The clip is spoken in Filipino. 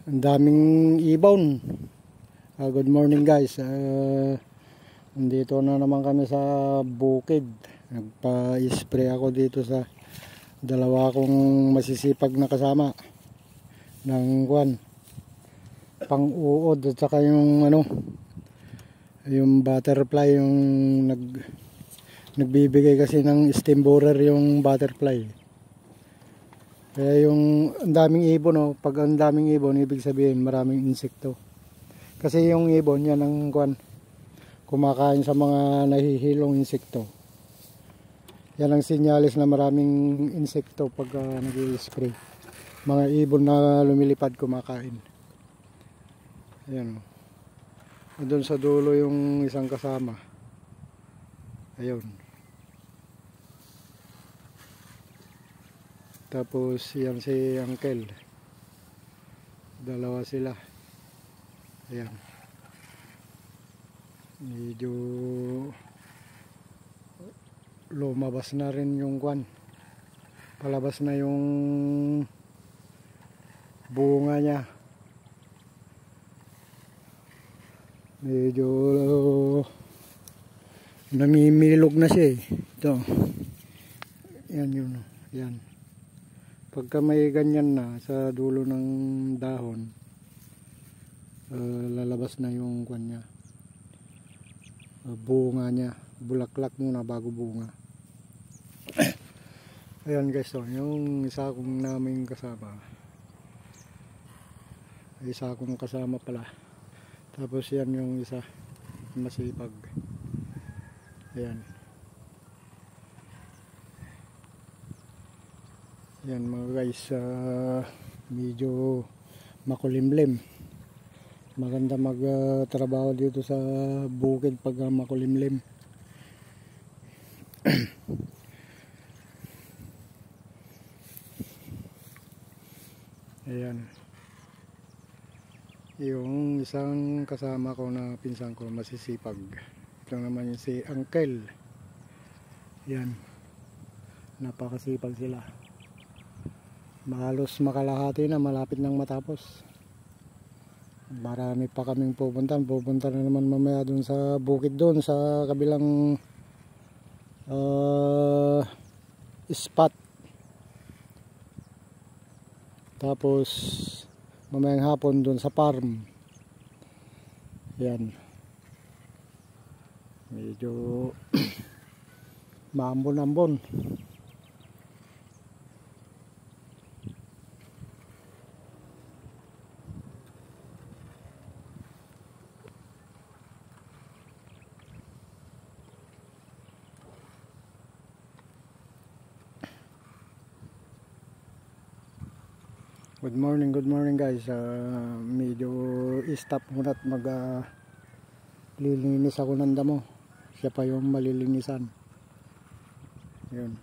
Ang daming ibon. Good morning guys. Nandito na naman kami sa bukid. Nagpa-spray ako dito sa dalawa kong masisipag na kasama ng pang-uod at saka yung yung butterfly, yung nagbibigay kasi ng stem borer yung butterfly. Kaya yung ang daming ibon, pag ang daming ibon, ibig sabihin maraming insekto. Kasi yung ibon yan ang kumakain sa mga nahihilong insekto. Yan ang sinyalis na maraming insekto pag nag-i-spray. Mga ibon na lumilipad kumakain. Ayan. Doon sa dulo yung isang kasama. Ayun. Tapos yan si Uncle. Dalawa sila. Ayan. Medyo lumabas na rin yung palabas na yung bunga niya. Medyo namimilog na siya eh. Ito. Yan yun. Yan. Pagka may ganyan na sa dulo ng dahon, lalabas na yung niya. Bunga niya. Bulaklak muna bago bunga. Ayan guys, yung isa kong naming kasama. Isa kong kasama pala. Tapos yan yung isa masipag. Ayan. Yan mga guys, medyo makulimlim. Maganda magtrabaho dito sa bukid pag makulimlim. Ayan. Yung isang kasama ko na pinsan ko masisipag. Ito naman yung si Uncle. Yan. Napakasipag sila. Halos makalahati na, malapit nang matapos. Marami pa kaming pupunta. Pupunta na naman mamaya dun sa bukid dun sa kabilang spot. Tapos mamayang hapon dun sa farm. Yan. Medyo maambon-ambon. Good morning guys. Medyo stop muna at lilinis ako ng damo. Siya pa yung malilinisan. Yun.